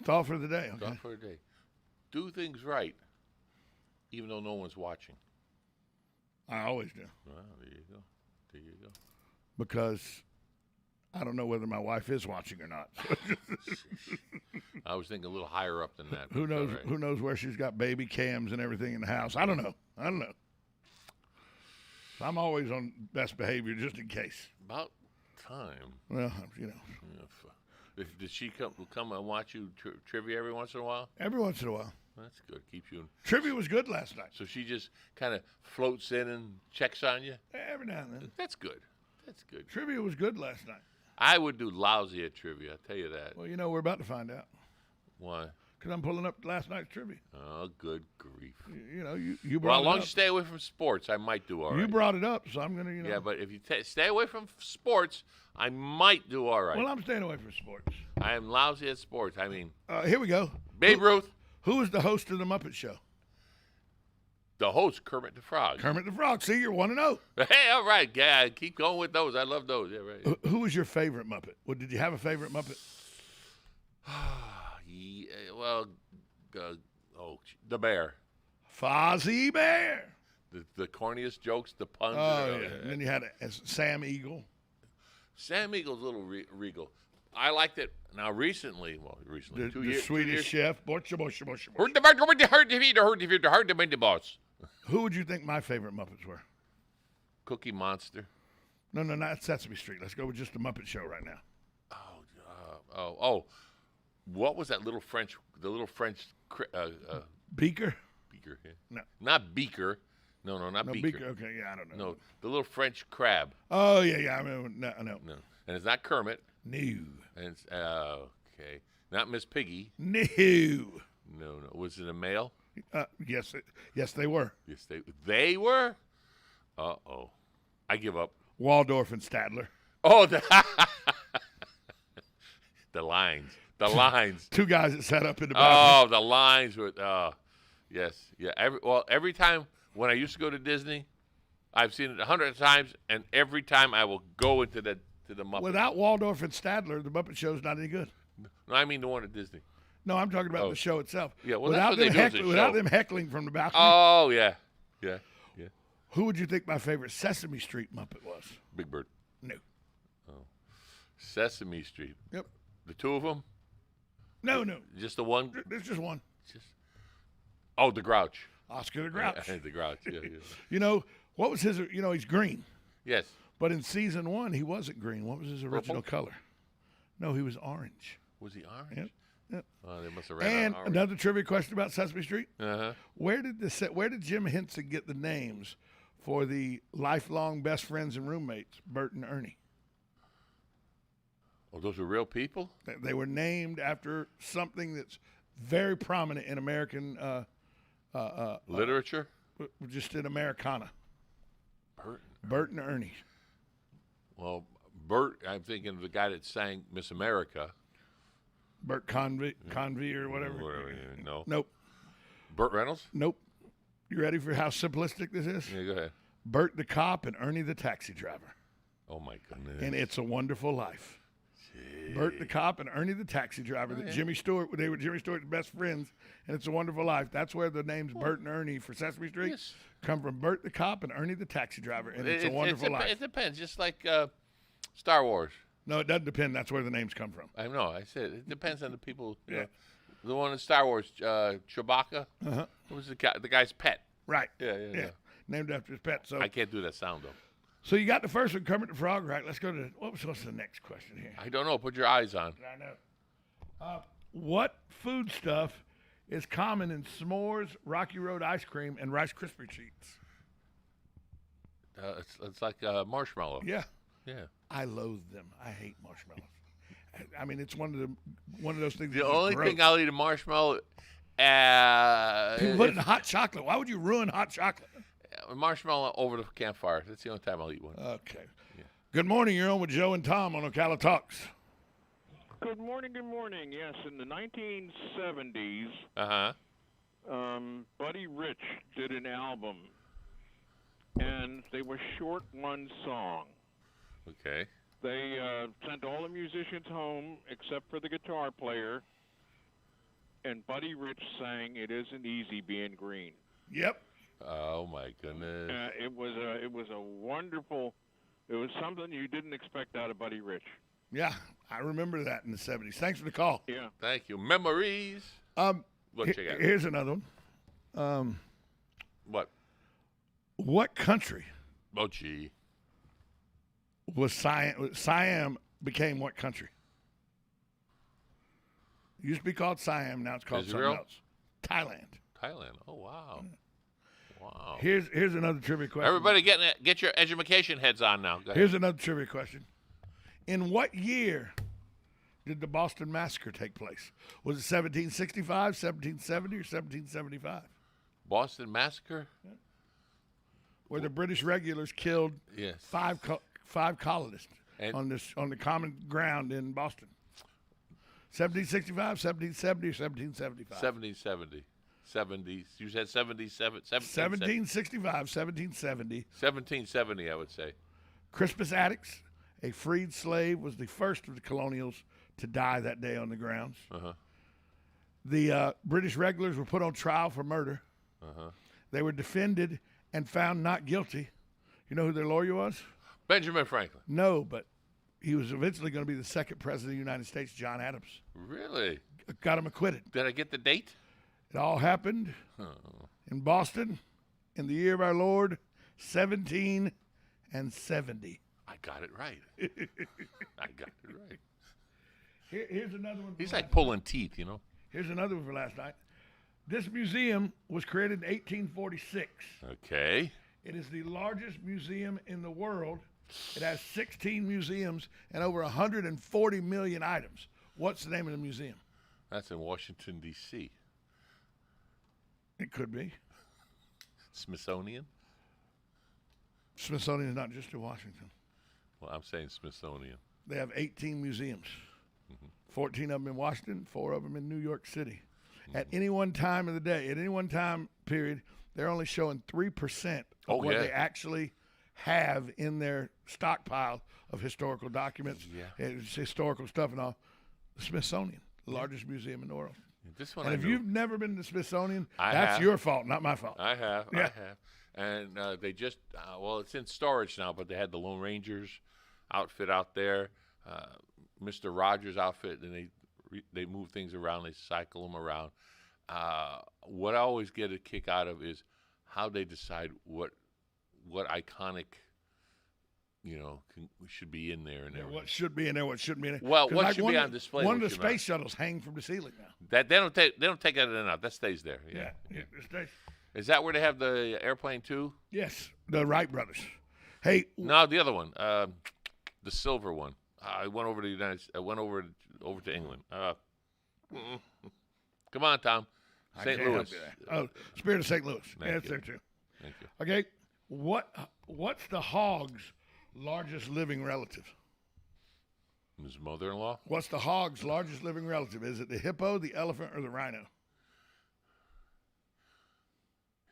Thought for the day. Okay. Thought for the day. Do things right, even though no one's watching. I always do. Well, there you go. There you go. Because I don't know whether my wife is watching or not. I was thinking a little higher up than that. Who knows? Right. Who knows where she's got baby cams and everything in the house? I don't know. So I'm always on best behavior just in case. About time. Well, you know. Did she come and watch you trivia every once in a while? Every once in a while. That's good. Keeps you in. Trivia was good last night. So she just kind of floats in and checks on you? Every now and then. That's good. That's good. Trivia was good last night. I would do lousy at trivia, I'll tell you that. Well, you know, we're about to find out. Why? Because I'm pulling up last night's trivia. Oh, good grief. You know, you brought it up. Well, as long as you stay away from sports, I might do all right. You brought it up, so I'm going to, you know. Yeah, but if you stay away from sports, I might do all right. Well, I'm staying away from sports. I am lousy at sports. I mean, here we go. Babe Ruth. Who is the host of the Muppet Show? The host, Kermit the Frog. Kermit the Frog. See, you're 1-0. Hey, all right. Yeah, keep going with those. I love those. Yeah, right. Who was your favorite Muppet? Well, did you have a favorite Muppet? Yeah, well, the bear. Fozzie Bear. The corniest jokes, the puns. Oh, yeah. And then you had Sam Eagle. Sam Eagle's a little regal. I liked it. Now, recently, 2 years. The Swedish Chef. Borsha. Who would you think my favorite Muppets were? Cookie Monster. No, not Sesame Street. Let's go with just the Muppet Show right now. What was that little French? The little French. Beaker? Beaker. Yeah. No. Not Beaker. No, not Beaker. Okay, yeah, I don't know. No, the little French crab. Oh, yeah. I mean, no. No, and it's not Kermit. No. And it's okay. Not Miss Piggy. No. No. Was it a male? Yes, they were. Yes, they were. Uh-oh. I give up. Waldorf and Statler. Oh, the lines. The lines. Two guys that sat up in the bathroom. Oh, the lines were. Yes, yeah. Every time when I used to go to Disney, I've seen it 100 times, and every time I will go into the Muppet. Without Waldorf and Stadler, the Muppet Show's not any good. No, I mean the one at Disney. No, I'm talking about the show itself. Yeah, well, that's what they do as a show. Without them heckling from the balcony. Oh, yeah. Who would you think my favorite Sesame Street Muppet was? Big Bird. No. Oh. Sesame Street. Yep. The two of them? No. Just the one? There's just one. The Grouch. Oscar the Grouch. The Grouch, yeah. You know, what was his, he's green. Yes. But in season 1, he wasn't green. What was his original color? No, he was orange. Was he orange? Yep. Oh, they must have ran And out orange. another trivia question about Sesame Street. Uh-huh. Where did Jim Henson get the names for the lifelong best friends and roommates, Bert and Ernie? Oh, those are real people? They were named after something that's very prominent in American literature? Just in Americana. Bert and Ernie. Well, Bert, I'm thinking of the guy that sang Miss America. Bert Convy or whatever. No. Nope. Burt Reynolds? Nope. You ready for how simplistic this is? Yeah, go ahead. Bert the cop and Ernie the taxi driver. Oh, my goodness. And It's a Wonderful Life. Gee. Bert the cop and Ernie the taxi driver. Jimmy Stewart, they were Jimmy Stewart's best friends, and It's a Wonderful Life. That's where the names Bert and Ernie for Sesame Street come from. Bert the cop and Ernie the taxi driver, and It's a Wonderful Life. It depends, just like Star Wars. No, it doesn't depend. That's where the names come from. I know. I said it depends on the people. You know. The one in Star Wars, Chewbacca. Uh-huh. Was the guy's pet? Right. Yeah. Named after his pet. So I can't do that sound though. So you got the first one, Kermit the Frog, right? Let's go to what's the next question here? I don't know. Put your eyes on. I know. What food stuff is common in s'mores, Rocky Road ice cream, and Rice Krispie treats? It's like marshmallow. Yeah. Yeah. I loathe them. I hate marshmallows. I mean, it's one of those things. The only thing I'll eat a marshmallow. People put it in hot chocolate. Why would you ruin hot chocolate? Marshmallow over the campfire. That's the only time I'll eat one. Okay. Yeah. Good morning. You're on with Joe and Tom on Ocala Talks. Good morning. Yes, in the 1970s, Buddy Rich did an album, and they were short one song. Okay. They sent all the musicians home except for the guitar player, and Buddy Rich sang "It Isn't Easy Being Green." Yep. Oh my goodness. It was a wonderful. It was something you didn't expect out of Buddy Rich. Yeah, I remember that in the 70s. Thanks for the call. Yeah. Thank you. Memories. What you got? Here's another one. What? What country Oh, gee. was Siam became what country? It used to be called Siam. Now it's called Israel? something else. Thailand. Thailand. Oh, wow. Wow. Here's another trivia question. Everybody get your education heads on now. Go ahead. Here's another trivia question. In what year did the Boston Massacre take place? Was it 1765, 1770, or 1775? Boston Massacre? Where the British regulars killed Yes. five colonists And- on the common ground in Boston. 1765, 1770, or 1775? 1770. 70. You said 77. 1765, 1770. 1770, I would say. Crispus Attucks, a freed slave, was the first of the colonials to die that day on the grounds. Uh-huh. The British regulars were put on trial for murder. Uh-huh. They were defended and found not guilty. You know who their lawyer was? Benjamin Franklin. No, but he was eventually going to be the second president of the United States, John Adams. Really? Got him acquitted. Did I get the date? It all happened in Boston in the year of our Lord, 1770. I got it right. I got it right. Here's another one. He's like pulling teeth, you know. Here's another one for last night. This museum was created in 1846. Okay. It is the largest museum in the world. It has 16 museums and over 140 million items. What's the name of the museum? That's in Washington, D.C. It could be. Smithsonian? Smithsonian is not just in Washington. Well, I'm saying Smithsonian. They have 18 museums. 14 of them in Washington, 4 of them in New York City. At any one time of the day, at any one time period, they're only showing 3% of what they actually have in their stockpile of historical documents, it's historical stuff and all. The Smithsonian, the largest museum in the world. This one And I if knew. you've never been to the Smithsonian, I that's have. your fault, not my fault. I have. Yeah. I have. And they just, well, it's in storage now, but they had the Lone Rangers outfit out there, Mr. Rogers outfit, and they move things around, they cycle them around. What I always get a kick out of is how they decide what iconic, should be in there and everything. What should be in there, what shouldn't be in there. Well, 'Cause what should be on display? One of what the should not. space shuttles hang from the ceiling now. That they don't take that in and out. That stays there. Yeah. It stays. Is that where they have the airplane too? Yes, the Wright brothers. Hey, No, the other one, the silver one. I went over to I went over to England. Come on, Tom. I St. can't Louis. help you there. Oh, Spirit of St. Louis. Thank It's you. there too. Thank you. Okay, what's the hog's largest living relative? His mother-in-law. What's the hog's largest living relative? Is it the hippo, the elephant, or the rhino?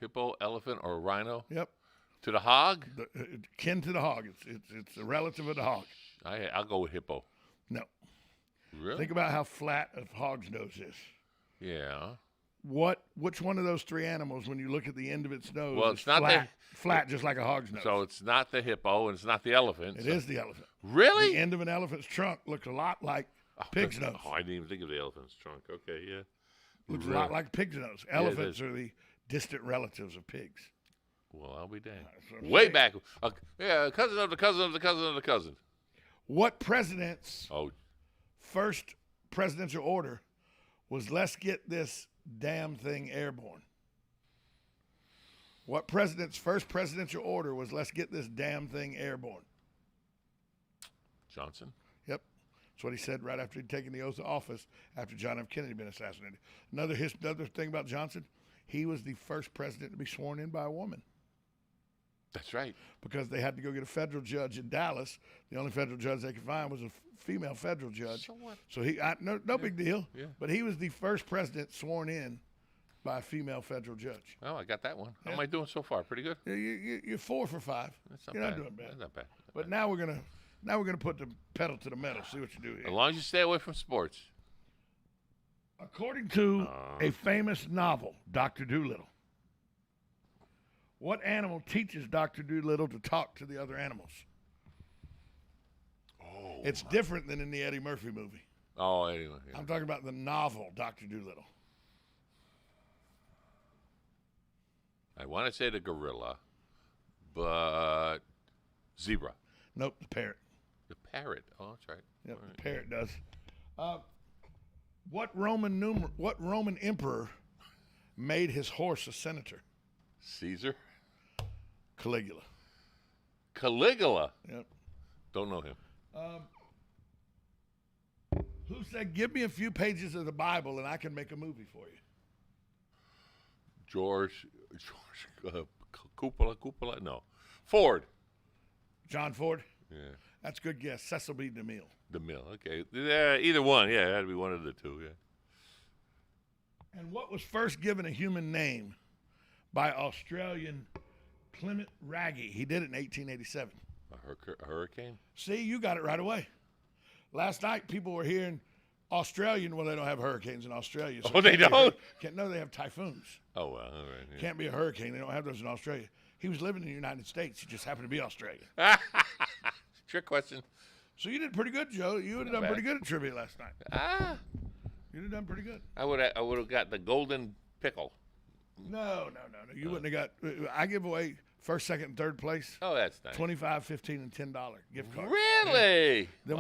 Hippo, elephant, or rhino? Yep, To the hog? kin to the hog. It's a relative of the hog. I'll go with hippo. No. Really? Think about how flat a hog's nose is. Yeah. Which one of those three animals, when you look at the end of its nose, Well, is it's not flat, just like a hog's nose? So it's not the hippo and it's not the elephant. It is the elephant. Really? The end of an elephant's trunk looks a lot like pig's nose. Oh, I didn't even think of the elephant's trunk. Okay, yeah. Looks Really? a lot like pig's nose. it Elephants is. are the distant relatives of pigs. Well, I'll be damned. what I'm Way saying. back. Cousin of the cousin of the cousin of the cousin. What president's Oh, first presidential order was "Let's get this damn thing airborne"? What president's first presidential order was "Let's get this damn thing airborne"? Johnson. Yep. That's what he said right after he'd taken the oath of office after John F. Kennedy had been assassinated. Another thing about Johnson, he was the first president to be sworn in by a woman That's right. because they had to go get a federal judge in Dallas. The only federal judge they could find was a female federal judge. So what? So no big deal. Yeah. But he was the first president sworn in by a female federal judge. Oh, I got that one. How Yeah. am I doing so far? Pretty good. You're 4 for 5. That's not You're bad. not doing bad. That's not bad. But now we're gonna put the pedal to the metal. See what you do here. As long as you stay away from sports. According to a famous novel, Dr. Dolittle, what animal teaches Dr. Dolittle to talk to the other animals? Oh. It's different than in the Eddie Murphy movie. Oh, anyway. Yeah. I'm talking about the novel, Dr. Dolittle. I want to say the gorilla, but zebra. Nope, the parrot. The parrot. Oh, that's right. Yep, All right. the parrot does. What Roman emperor made his horse a senator? Caesar. Caligula. Caligula. Yep. Don't know him. Who said, "Give me a few pages of the Bible and I can make a movie for you"? George Cupola. No. Ford. John Ford. Yeah. That's a good guess. Cecil B. DeMille. DeMille. Okay. Either one. Yeah, it had to be one of the two. Yeah. And what was first given a human name by Australian Clement Raggy? He did it in 1887. A hurricane? See, you got it right away. Last night, people were hearing Australian. Well, they don't have hurricanes in Australia. So Oh, they don't? No, they have typhoons. Oh, well. All right. Yeah. Can't be a hurricane. They don't have those in Australia. He was living in the United States. He just happened to be Australian. Trick question. So you did pretty good, Joe. You would have done pretty good at trivia last night. You'd have done pretty good. I would have got the golden pickle. No. You wouldn't have got. I give away first, second, and third place. Oh, that's nice. $25, $15, and $10 gift cards. Really? Yeah. Then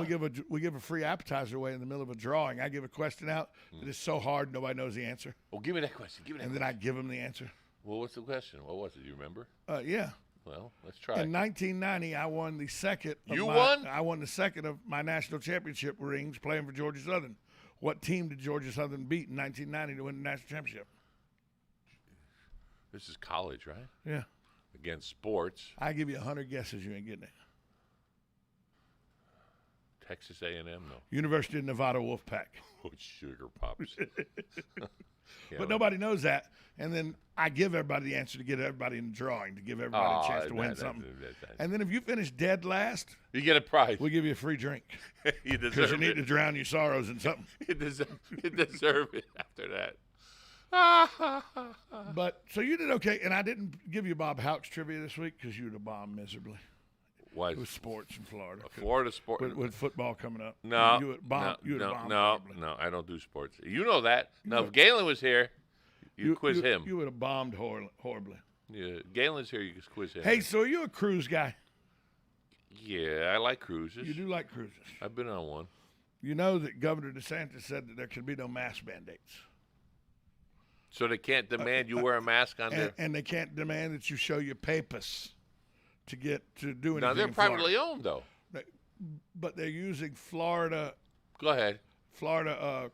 we give a free appetizer away in the middle of a drawing. I give a question out that is so hard nobody knows the answer, Well, give me that question. then I give them the answer. Well, what's the question? What was it? Do you remember? Yeah. Well, let's try. In 1990, I won the second. I won the second of my national championship rings playing for Georgia Southern. What team did Georgia Southern beat in 1990 to win the national championship? This is college, right? Yeah. Against sports. I give you 100 guesses. You ain't getting it. Texas A&M, no. University of Nevada Wolfpack. Oh, sugar pops. Yeah, But nobody knows that. And then I give everybody the answer to get everybody in the drawing, to give everybody a chance to win something. And then if you finish dead last, you get a prize. we'll give you a free drink. You Because deserve you need it. to drown your sorrows in something. You deserve it after that. But so you did okay. And I didn't give you Bob Houck's trivia this week because you would have bombed miserably. Why? With sports in Florida. Florida sport. With football coming up. No, You would bomb no, I don't do sports. You know that. Now, if Galen was here, you quiz him. You would have bombed horribly. Yeah, Galen's here, you just quiz him. Hey, so are you a cruise guy? Yeah, I like cruises. You do like cruises. I've been on one. You know that Governor DeSantis said that there could be no mask mandates. So they can't demand you wear a mask on there? And they can't demand that you show your papers to get to do anything. Now, they're in Florida. privately owned, though. But they're using Florida Go ahead.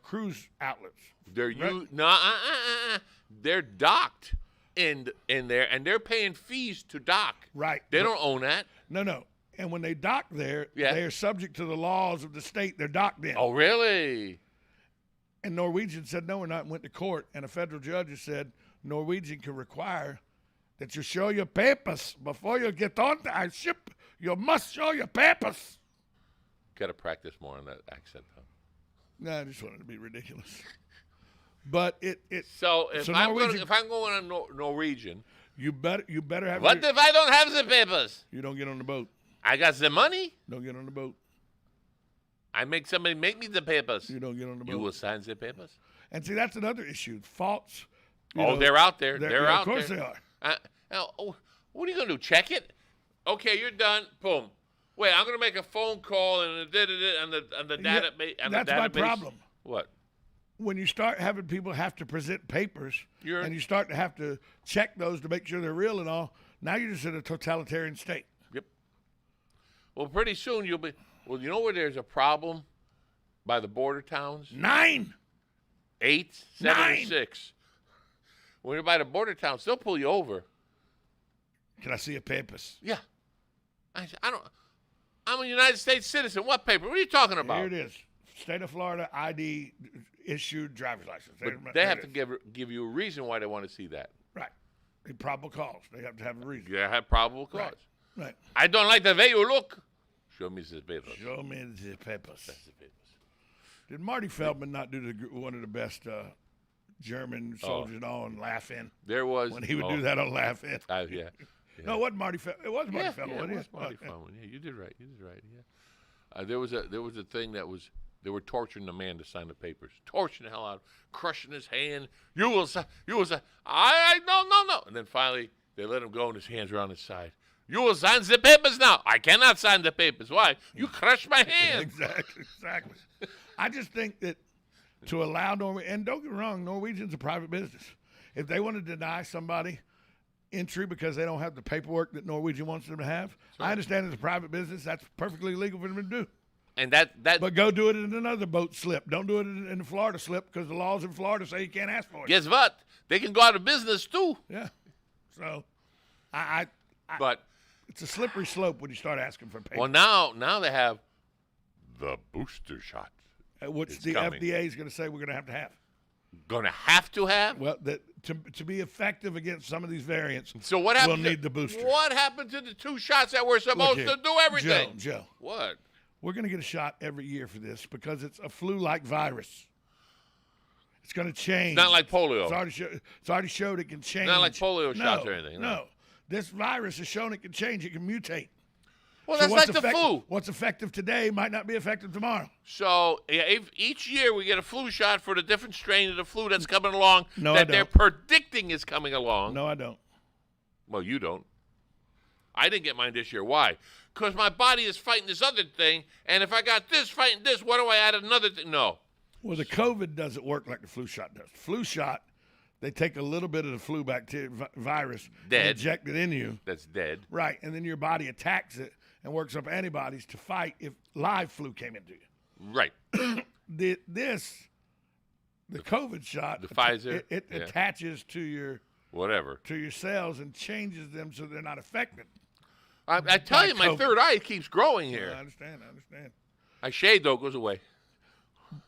cruise outlets. They're Right. They're docked in there, and they're paying fees to dock. Right. They don't own that. No. And when they dock there, Yeah. they are subject to the laws of the state they're docked in. Oh, really? And Norwegian said no or not and went to court. And a federal judge has said Norwegian can require that you show your papers before you get on our ship. You must show your papers. Got to practice more on that accent, huh? No, I just wanted to be ridiculous. But So if I'm Norwegian, going on Norwegian, you better have. what if I don't have the papers? You don't get on the boat. I got the money. Don't get on the boat. I make somebody make me the papers. You don't get on the boat. You will sign the papers. And see, that's another issue. Faults. They're out there. They're out there. Of course they are. What are you going to do? Check it? Okay, you're done. Boom. Wait, I'm going to make a phone call and the database. That's my problem. What? When you start having people have to present papers and you start to have to check those to make sure they're real and all, now you're just in a totalitarian state. Yep. Well, pretty soon you'll be. Well, you know where there's a problem by the border towns? 9. 8, 7, 9. 6. When you're by the border towns, they'll pull you over. Can I see your papers? Yeah. I don't. I'm a United States citizen. What paper? What are you talking about? Here it is. State of Florida ID issued driver's license. But they have to give you a reason why they want to see that. Right. A probable cause. They have to have a reason. You have probable cause. Right. I don't like the way you look. Show me the papers. Show me the papers. That's the papers. Did Marty Feldman not do one of the best German soldiers and all and laugh in? There was when he would do that on laugh in. Yeah. No, it wasn't Marty Feldman. It was Marty Feldman. Yeah, it was Marty Feldman. Yeah, you did right. Yeah. There was a thing that was they were torturing the man to sign the papers, torturing the hell out, crushing his hand. You will sign. I no. And then finally they let him go, and his hands were on his side. You will sign the papers now. I cannot sign the papers. Why? You crushed my hand. Exactly. I just think that to allow and don't get me wrong, Norwegian's a private business. If they want to deny somebody entry because they don't have the paperwork that Norwegian wants them to have, sure. I understand it's a private business. That's perfectly legal for them to do. And that. But go do it in another boat slip. Don't do it in the Florida slip because the laws in Florida say you can't ask for it. Guess what? They can go out of business too. Yeah. So, but it's a slippery slope when you start asking for papers. Well, now they have the booster shot. Which the FDA is going to say we're going to have. Going to have? Well, to be effective against some of these variants, so what happened? We'll need the booster. What happened to the 2 shots that were supposed to do everything? Joe. What? We're going to get a shot every year for this because it's a flu-like virus. It's going to change. Not like polio. It's already showed it can change. Not like polio shots or anything. No. This virus has shown it can change. It can mutate. Well, that's like the flu. What's effective today might not be effective tomorrow. So if each year we get a flu shot for the different strain of the flu that's coming along they're predicting is coming along. No, I don't. Well, you don't. I didn't get mine this year. Why? Because my body is fighting this other thing, and if I got this fighting this, what do I add another thing? No. Well, the COVID doesn't work like the flu shot does. Flu shot, they take a little bit of the flu bacteria virus and inject it in you. That's dead. Right, and then your body attacks it and works up antibodies to fight if live flu came into you. Right. the COVID shot, the Pfizer, it attaches to your cells and changes them so they're not affected. I tell you, my third eye keeps growing here. I understand. I shade though, it goes away.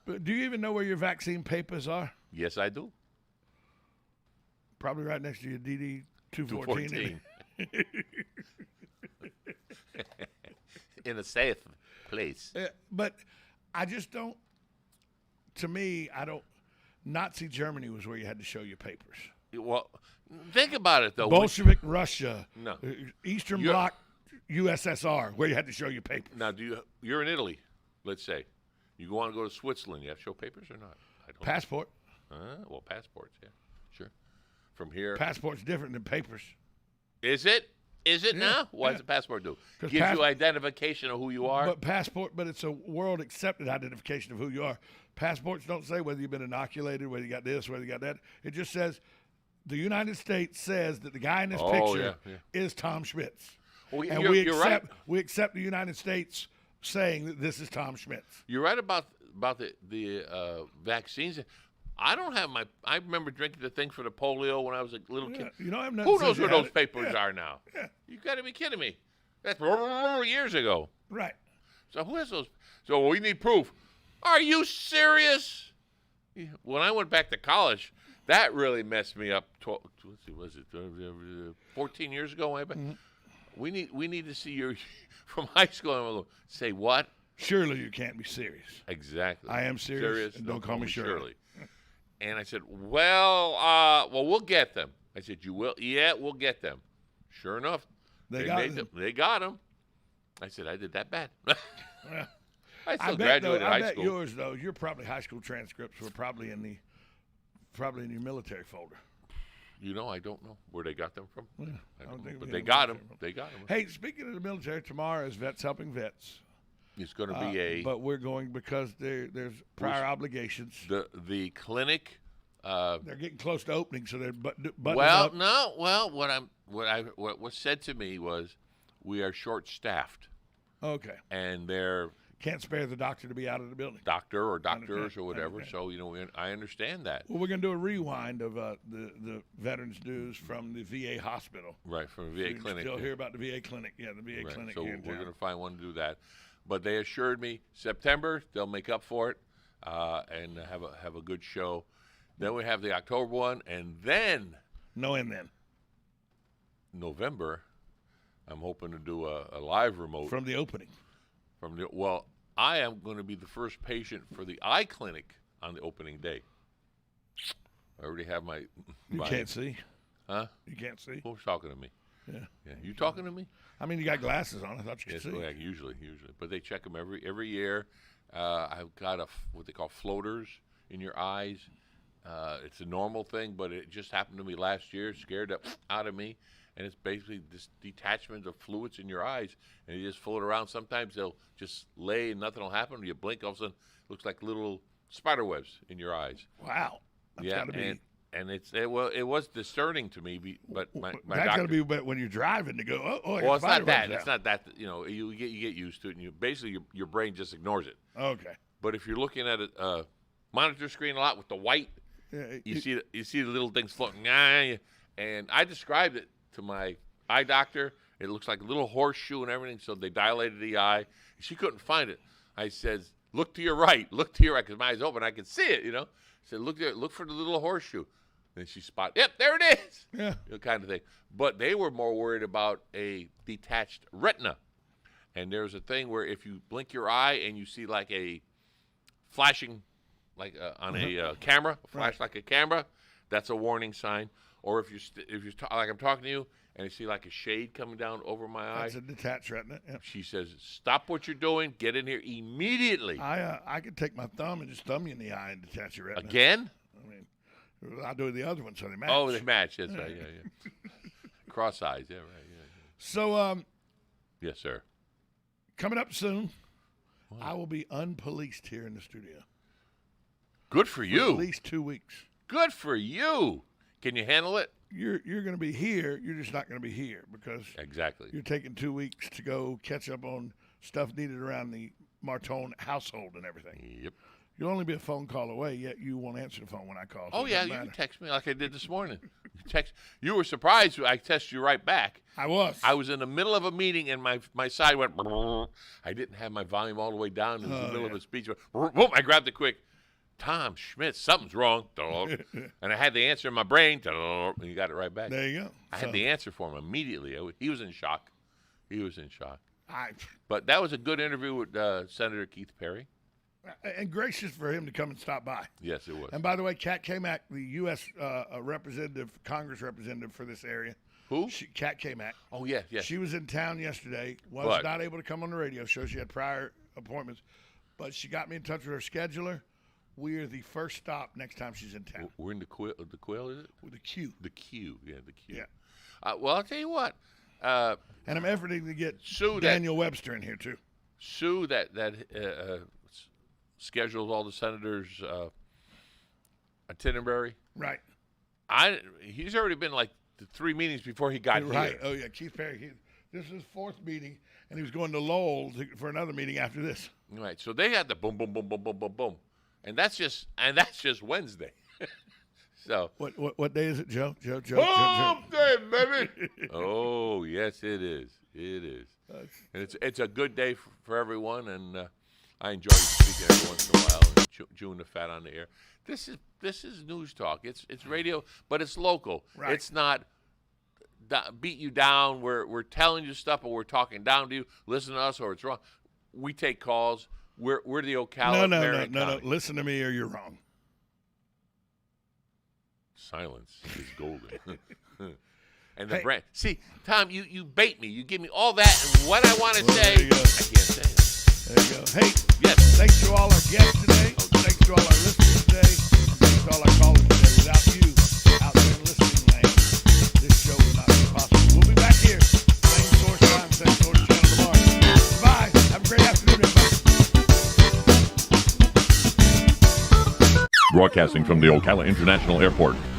But do you even know where your vaccine papers are? Yes, I do. Probably right next to your DD 214. In a safe place. But I just don't. To me, Nazi Germany was where you had to show your papers. Well, think about it though. Bolshevik Russia. No. Eastern Bloc USSR, where you had to show your papers. Now, you're in Italy, let's say. You want to go to Switzerland, you have to show papers or not? I don't Passport. Well, passports, yeah. Sure. From here. Passport's different than papers. Is it? Is it now? What does a passport do? Gives you identification of who you are? But it's a world-accepted identification of who you are. Passports don't say whether you've been inoculated, whether you got this, whether you got that. It just says the United States says that the guy in this picture is Tom Schmitz. Well, and we accept the United States saying that this is Tom Schmitz. You're right about the vaccines. I don't have I remember drinking the thing for the polio when I was a little kid. Who knows where those papers are now? Yeah. You got to be kidding me. That's years ago. Right. So who has those? So we need proof. Are you serious? When I went back to college, that really messed me up. 14 years ago? Mm-hmm. We need to see your from high school. Say what? Surely you can't be serious. Exactly. I am serious. And don't call me Shirley. And I said, well, we'll get them. I said, you will? Yeah, we'll get them. Sure enough, they got them. I said, I did that bad. I still graduated high school. I bet yours, though, your probably high school transcripts were probably in your military folder. I don't know where they got them from. Yeah, but they got them. They got them. Hey, speaking of the military, tomorrow is Vets Helping Vets. It's going to be but we're going because there's prior obligations. The clinic. They're getting close to opening, so they're buttoning up. No. Well, what was said to me was we are short-staffed. Okay. And they're can't spare the doctor to be out of the building. Doctor or doctors or whatever. So I understand that. Well, we're going to do a rewind of the veterans dues from the VA hospital. Right, from the VA clinic. Still hear about the VA clinic? Yeah, the VA clinic. So we're going to find one to do that. But they assured me September they'll make up for it and have a good show. Then we have the October one, and then November, I'm hoping to do a live remote from the opening. I am going to be the first patient for the eye clinic on the opening day. I already have my. You can't see. Huh? You can't see. Who's talking to me? Yeah. Yeah. You talking to me? I mean, you got glasses on. I thought you could Yes. see. Well, yeah, usually. But they check them every year. I've got what they call floaters in your eyes. It's a normal thing, but it just happened to me last year. Scared out of me. And it's basically this detachment of fluids in your eyes, and you just float around. Sometimes they'll just lay and nothing will happen. You blink, all of a sudden, it looks like little spider webs in your eyes. Wow. That's yeah, gotta be. And it was discerning to me, but my that's doctor. Got to be when you're driving to go. Oh, well, it's not that. It's not that. You know, you get used to it, and basically your brain just ignores it. Okay. But if you're looking at a monitor screen a lot with the white, you see the little things floating. And I described it to my eye doctor. It looks like a little horseshoe and everything, so they dilated the eye. She couldn't find it. I said, look to your right, because my eyes open, I could see it, you know. I said, look there, look for the little horseshoe. Then she spotted, yep, there it is. Yeah. You know, kind of thing. But they were more worried about a detached retina. And there's a thing where if you blink your eye and you see like a flashing, like on a camera, flash like a camera, that's a warning sign. Or if you're like I'm talking to you and you see like a shade coming down over my eye, that's a detached retina. Yep. She says, "Stop what you're doing. Get in here immediately." I could take my thumb and just thumb you in the eye and detach your retina. Again? I mean, I'll do the other one so they match. Oh, they match. That's right. Yeah. Cross eyes. Yeah, right. Yeah. So, yes, sir. Coming up soon, I will be unpoliced here in the studio. Good for you. At least 2 weeks. Good for you. Can you handle it? You're going to be here. You're just not going to be here because exactly you're taking 2 weeks to go catch up on stuff needed around the Martone household and everything. Yep. You'll only be a phone call away, yet you won't answer the phone when I call. Oh, yeah, you can text me like I did this morning. You were surprised I texted you right back. I was. I was in the middle of a meeting, and my side went, I didn't have my volume all the way down. It was in the middle of a speech. I grabbed it quick. Tom Schmidt, something's wrong. And I had the answer in my brain. And you got it right back. There you go. I had the answer for him immediately. He was in shock. But that was a good interview with Senator Keith Perry. And gracious for him to come and stop by. Yes, it was. And by the way, Kat Kamak, the U.S. Congress representative for this area. Who? Kat Kamak. Oh, yes. She was in town yesterday. Was not able to come on the radio show. She had prior appointments. But she got me in touch with her scheduler. We are the first stop next time she's in town. We're in the Quill, is it? With the Q. The Q, yeah, the Q. Yeah. Well, I'll tell you what. And I'm efforting to get Daniel Webster in here, too. Sue that schedules all the senators' itinerary. Right. He's already been like the 3 meetings before he got here. Right. Oh, yeah, Keith Perry. This is his 4th meeting, and he was going to Lowell for another meeting after this. Right. So they had the boom, boom, boom, boom, boom, boom, boom. And that's just Wednesday. So what day is it, Joe? Joe. Hump day, baby. Oh, yes, it is. It is. And it's a good day for everyone, and I enjoy speaking every once in a while and chewing the fat on the air. This is news talk. It's radio, but it's local. Right. It's not beat you down. We're telling you stuff, or we're talking down to you. Listen to us, or it's wrong. We take calls. We're the Ocala. No. Listen to me, or you're wrong. Silence is golden. And the brand. See, Tom, you bait me. You give me all that, and what I want to say, I can't say it. There you go. Hey, yes. Thanks to all our guests today. Thanks to all our listeners today. Thanks to all our callers today. Without you out there in listening land, this show would not be possible. We'll be back here. Same source time, same source channel tomorrow. Bye. Have a great afternoon, everybody. Broadcasting from the Ocala International Airport.